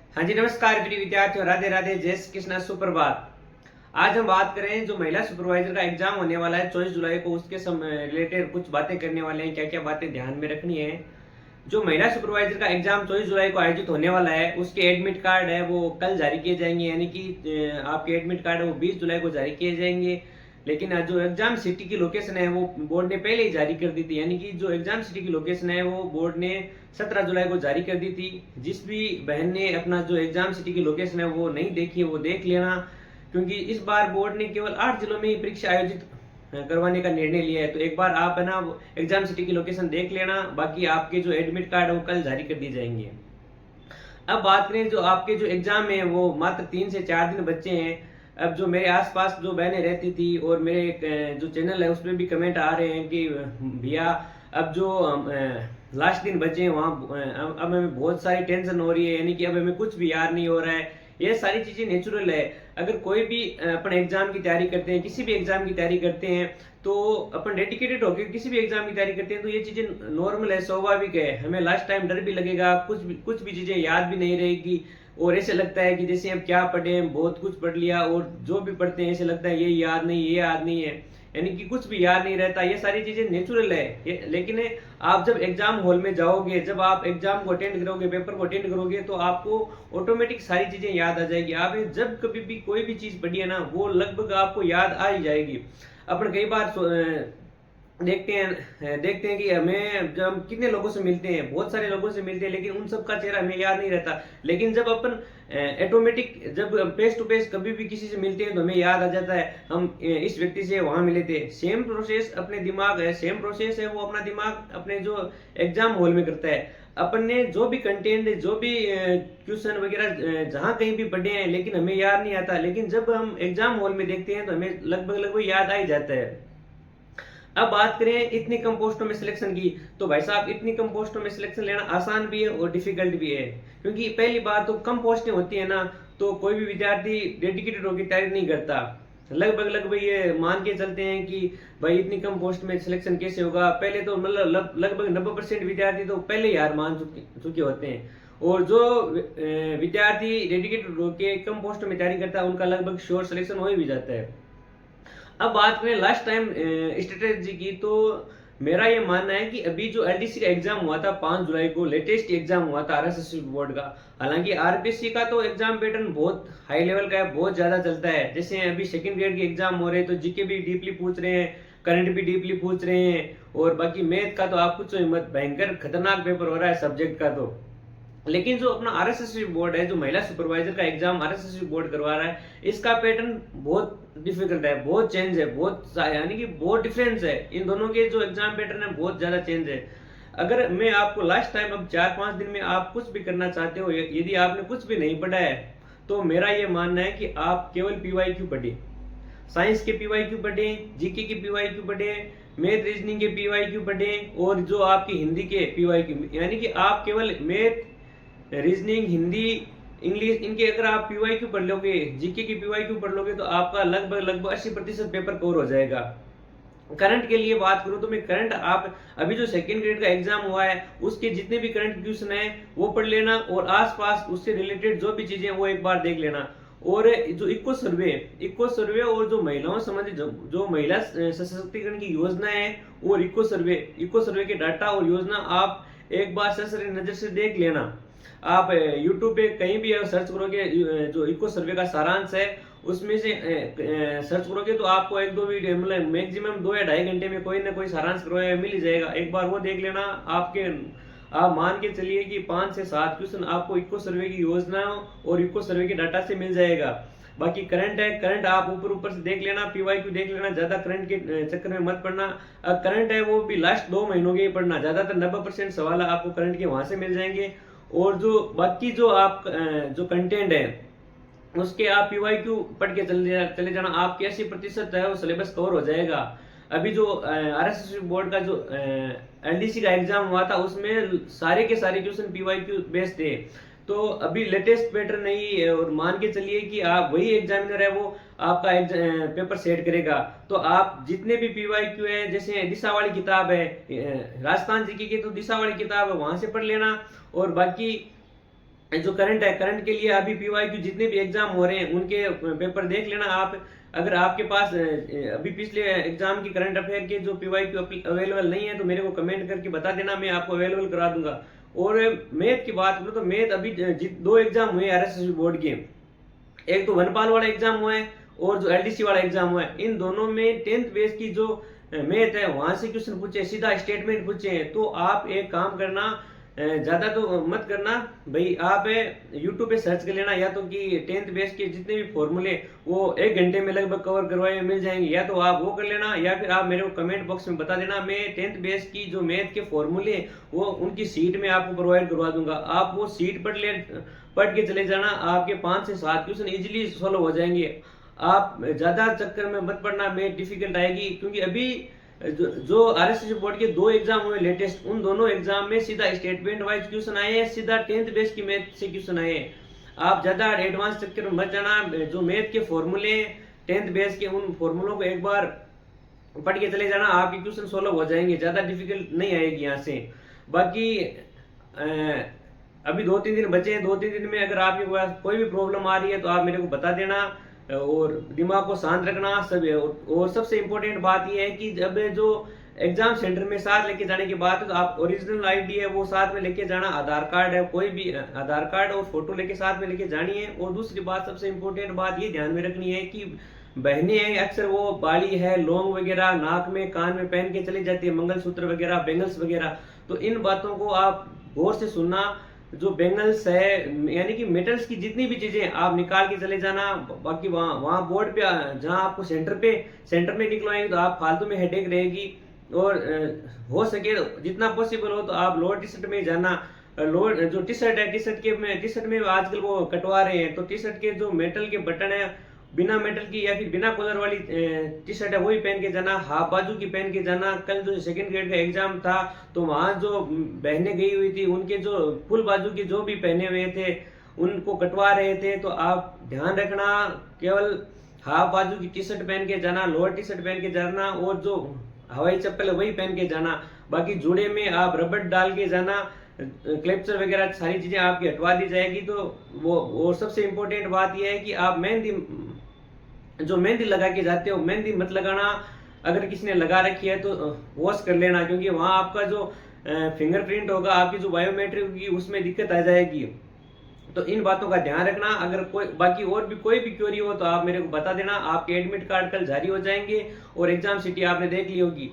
हाँ जी, नमस्कार प्रिय विद्यार्थियों, राधे राधे, जय श्री कृष्णा, सुप्रभात। आज हम बात करें जो महिला सुपरवाइजर का एग्जाम होने वाला है 24 जुलाई को, उसके रिलेटेड कुछ बातें करने वाले हैं। क्या क्या बातें ध्यान में रखनी है। जो महिला सुपरवाइजर का एग्जाम 24 जुलाई को आयोजित होने वाला है, उसके एडमिट कार्ड है वो कल जारी किए जाएंगे, यानी कि आपके एडमिट कार्ड है वो 20 जुलाई को जारी किए जाएंगे। लेकिन जो एग्जाम सिटी की लोकेशन है वो बोर्ड ने पहले ही जारी कर दी थी, यानी कि जो एग्जाम सिटी की लोकेशन है वो बोर्ड ने 17 जुलाई को जारी कर दी थी। जिस भी बहन ने अपना जो एग्जाम सिटी की लोकेशन है वो नहीं देखी है वो देख लेना, क्योंकि इस बार बोर्ड ने केवल 8 जिलों में ही परीक्षा आयोजित करवाने का निर्णय लिया है। तो एक बार आप है ना एग्जाम सिटी की लोकेशन देख लेना, बाकी आपके जो एडमिट कार्ड है वो कल जारी कर दिए जाएंगे। अब बात करें जो आपके जो एग्जाम है वो मात्र 3 से 4 दिन बच्चे हैं। अब जो मेरे आसपास जो बहनें रहती थी और मेरे जो चैनल है उसमें भी कमेंट आ रहे हैं कि भैया अब जो लास्ट दिन बचे हैं वहाँ अब हमें बहुत सारी टेंशन हो रही है, यानी कि अब हमें कुछ भी याद नहीं हो रहा है। ये सारी चीजें नेचुरल है। अगर कोई भी अपने एग्जाम की तैयारी करते हैं, किसी भी एग्जाम की तैयारी करते हैं, तो अपन डेडिकेटेड होकर किसी भी एग्जाम की तैयारी करते हैं, तो ये चीजें नॉर्मल है, स्वाभाविक है। हमें लास्ट टाइम डर भी लगेगा, कुछ भी चीजें याद भी नहीं रहेगी, और ऐसे लगता है कि जैसे हम क्या पढ़े, बहुत कुछ पढ़ लिया, और जो भी पढ़ते हैं ऐसे लगता है ये याद नहीं है, यानी कि कुछ भी याद नहीं रहता। ये सारी चीजें नेचुरल है। लेकिन आप जब एग्जाम हॉल में जाओगे, जब आप एग्जाम को अटेंड करोगे, पेपर को अटेंड करोगे, तो आपको ऑटोमेटिक सारी चीजें याद आ जाएगी। आपने जब कभी भी कोई भी चीज पढ़ी है ना, वो लगभग आपको याद आ ही जाएगी। अपन कई बार देखते हैं कि हमें जब हम कितने लोगं से मिलते हैं, बहुत सारे लोगों से मिलते हैं, लेकिन उन सब का चेहरा हमें याद नहीं रहता। लेकिन जब अपन ऑटोमेटिक जब फेस टू फेस कभी भी किसी से मिलते हैं तो हमें याद आ जाता है, हम इस व्यक्ति से वहां मिले थे। सेम प्रोसेस अपने दिमाग है, सेम प्रोसेस है वो अपना दिमाग अपने जो एग्जाम हॉल में करता है। अपन ने जो भी कंटेंट, जो भी क्वेश्चन वगैरह जहां कहीं भी पढ़े हैं, लेकिन हमें याद नहीं आता। लेकिन जब हम एग्जाम हॉल में देखते हैं तो हमें लगभग लगभग याद आ ही जाता है। अब बात करें इतनी कम पोस्टों में सिलेक्शन की, तो भाई साहब इतनी कम पोस्टों में सिलेक्शन लेना आसान भी है और डिफिकल्ट भी है। क्योंकि पहली बात तो कम पोस्टें होती है ना, तो कोई भी विद्यार्थी डेडिकेटेड होकर तैयारी नहीं करता। लगभग लगभग ये मान के चलते हैं कि भाई इतनी कम पोस्ट में सिलेक्शन कैसे होगा। पहले तो मतलब लगभग 90% विद्यार्थी तो पहले ही हार मान चुके होते हैं। और जो विद्यार्थी डेडिकेटेड होकर कम पोस्ट में तैयारी करता है उनका लगभग श्योर सिलेक्शन हो ही भी जाता है। अब बात करें लास्ट टाइम स्ट्रेटेजी की, तो मेरा ये मानना है कि अभी जो एलडीसी का एग्जाम हुआ था 5 जुलाई को, लेटेस्ट एग्जाम हुआ था आरएसएस बोर्ड का। हालांकि आरपीएससी का तो एग्जाम पैटर्न बहुत हाई लेवल का है, बहुत ज्यादा चलता है। जैसे अभी सेकंड ग्रेड के एग्जाम हो रहे हैं तो जीके भी डीपली पूछ रहे हैं, करंट भी डीपली पूछ रहे हैं, और बाकी मैथ का तो आप पूछो मत, भयंकर खतरनाक पेपर हो रहा है सब्जेक्ट का तो। लेकिन जो अपना आरएसएस बोर्ड है, जो महिला सुपरवाइजर का एग्जाम आरएसएस बोर्ड करवा रहा है, इसका पैटर्न बहुत डिफिकल्ट है, बहुत चेंज है, बहुत यानी कि बहुत डिफरेंस है। इन दोनों के जो एग्जाम पैटर्न है बहुत ज्यादा चेंज है। अगर मैं आपको लास्ट टाइम अब 4-5 दिन में आप कुछ भी करना चाहते हो, यदि आपने कुछ भी नहीं पढ़ा है, तो मेरा ये मानना है कि आप केवल पीवाईक्यू पढ़े, साइंस के पीवाईक्यू पढ़े, जीके के पीवाईक्यू पढ़े, मैथ रीजनिंग के पीवाईक्यू पढ़े, और जो आपकी हिंदी के पीवाईक्यू, यानी कि आप केवल मैथ, रीजनिंग, हिंदी, इंग्लिश, इनके अगर आप पीवाईक्यू पढ़ लोगे, जीके की पीवाईक्यू पढ़ लोगे, तो आपका लगभग लगभग 80% पेपर कवर हो जाएगा। करंट के लिए बात करूं तो मैं करंट, आप अभी जो सेकंड ग्रेड का एग्जाम हुआ है उसके जितने भी करंट क्वेश्चन है वो पढ़ लेना, और आसपास उससे रिलेटेड जो भी चीजें वो एक बार देख लेना। और जो इको सर्वे और जो महिलाओं संबंधित जो महिला सशक्तिकरण की योजना है, और इको सर्वे के डाटा और योजना आप एक बार सरसरी नजर से देख लेना। आप यूट्यूब पे कहीं भी सर्च करोगे जो इको सर्वे का सारांश है, उसमें से सर्च करोगे तो आपको 1-2 वीडियो, मतलब मैक्सिमम 2 या 2.5 घंटे में कोई ना कोई सारांश करवाया मिल ही जाएगा। एक बार वो देख लेना। आप मान के चलिए कि 5 से 7 क्वेश्चन आपको इको सर्वे की योजना और इको सर्वे के डाटा से मिल जाएगा। बाकी करंट है, करंट आप ऊपर से देख लेना, पीवाईक्यू देख लेना, ज्यादा करंट के चक्कर में मत पड़ना। करंट है वो भी लास्ट 2 महीनों के ही पढ़ना, ज्यादातर 90% सवाल आपको करंट के वहां से मिल जाएंगे। और जो बाकी जो आप जो कंटेंट है उसके आप पीवाईक्यू पढ़ के चले जाना, आपके 80% है वो सिलेबस कवर हो जाएगा। अभी जो आरएसएस बोर्ड का जो एलडीसी का एग्जाम हुआ था उसमें सारे के सारे क्वेश्चन पीवाईक्यू बेस्ड थे। तो अभी लेटेस्ट पैटर्न नहीं है, और मान के चलिए कि आप वही एग्जामिनर है वो आपका पेपर सेट करेगा। तो आप जितने भी पीवाईक्यू है, जैसे दिशा वाली किताब है, राजस्थान जीके की तो दिशा वाली किताब है, वहां से पढ़ लेना। और बाकी जो करंट है, करंट के लिए अभी पीवाईक्यू जितने भी एग्जाम हो रहे हैं उनके पेपर देख लेना आप। अगर आपके पास अभी पिछले एग्जाम की करंट अफेयर के जो पीवाईक्यू अवेलेबल नहीं है तो मेरे को कमेंट करके बता देना, मैं आपको अवेलेबल करा दूंगा। और मैथ की बात करूँ तो मैथ अभी दो एग्जाम हुए आरएसएस बोर्ड के, एक तो वनपाल वाला एग्जाम हुआ है और जो एलडीसी वाला एग्जाम हुआ है। इन दोनों में 10th बेस की जो मैथ है वहां से क्वेश्चन पूछे, सीधा स्टेटमेंट पूछे हैं। तो आप एक काम करना, ज्यादा तो मत करना भाई, आप यूट्यूब पे सर्च कर लेना, या तो कि 10th बेस के जितने भी फॉर्मूले वो 1 घंटे में लगभग कवर करवाए मिल जाएंगे, या तो आप वो कर लेना, या फिर आप मेरे को कमेंट बॉक्स में बता देना। मैं 10th बेस की जो मैथ के फॉर्मूले वो उनकी सीट में आपको प्रोवाइड करवा दूंगा। आप वो सीट पढ़ के चले जाना, आपके 5 से 7 क्वेश्चन इजीली सॉल्व हो जाएंगे। आप ज्यादा चक्कर में मत पड़ना, मैथ डिफिकल्ट आएगी, क्योंकि अभी जो आरएसएस बोर्ड के 2 एग्जाम हुए लेटेस्ट, उन दोनों एग्जाम में सीधा स्टेटमेंट वाइज क्वेश्चन आए हैं, सीधा 10th बेस की मैथ से क्वेश्चन आए हैं। आप ज्यादा एडवांस चक्कर में मत जाना। जो मैथ के फॉर्मूले 10th बेस के, उन फॉर्मूलों को एक बार पढ़ के चले जाना, आपके क्वेश्चन सोल्व हो जाएंगे, ज्यादा डिफिकल्ट नहीं आएगी यहाँ से। बाकी अभी 2-3 दिन बचे हैं, 2-3 दिन में अगर आपके पास कोई भी प्रॉब्लम आ रही है तो आप मेरे को बता देना, और दिमाग को शांत रखना सब। और सबसे इम्पोर्टेंट बात यह है कि जब जो एग्जाम सेंटर में साथ लेके जाने की बात है तो आप ओरिजिनल आईडी है वो साथ में लेके जाना, आधार कार्ड है, कोई भी आधार कार्ड और फोटो लेके साथ में लेके जानी है। और दूसरी बात, सबसे इम्पोर्टेंट बात ये ध्यान में रखनी है कि बहनें हैं अक्सर वो बाली है, लौंग वगैरह नाक में कान में पहन के चली जाती है, मंगलसूत्र वगैरह, बेंगल्स वगैरह। तो इन बातों को आप गौर से सुनना। जो बेंगल्स है यानी कि मेटल्स की जितनी भी चीजें आप निकाल के चले जाना। बाकी वहाँ बोर्ड पे जहाँ आपको सेंटर में निकलवाएंगे तो आप फालतू में हेडेक रहेगी। और हो सके जितना पॉसिबल हो तो आप लोअर टी शर्ट में जाना। लोअर जो टी शर्ट है, टी शर्ट में आजकल वो कटवा रहे हैं, तो टी शर्ट के जो मेटल के बटन है, बिना मेटल की या फिर बिना कॉलर वाली टी शर्ट है वही पहन के जाना, हाफ बाजू की पहन के जाना। कल जो 2nd ग्रेड का एग्जाम था तो वहां जो बहनें गई हुई थी उनके जो फुल बाजू की जो भी पहने हुए थे उनको कटवा रहे थे। तो आप ध्यान रखना, केवल हाफ बाजू की टी शर्ट पहन के जाना, लोअर टी शर्ट पहन के जाना, और जो हवाई चप्पल है वही पहन के जाना। बाकी जूड़े में आप रबड़ डाल के जाना, क्लेप्चर वगैरह सारी चीजें आपकी हटवा दी जाएगी। तो वो और सबसे इम्पोर्टेंट बात यह है कि आप मेहंदी लगा के जाते हो, मेहंदी मत लगाना। अगर किसी ने लगा रखी है तो वॉश कर लेना, क्योंकि वहां आपका जो फिंगरप्रिंट होगा, आपकी जो बायोमेट्रिक होगी उसमें दिक्कत आ जाएगी। तो इन बातों का ध्यान रखना। अगर बाकी और भी कोई भी क्वेरी हो तो आप मेरे को बता देना। आपके एडमिट कार्ड कल जारी हो जाएंगे और एग्जाम सिटी आपने देख ली होगी।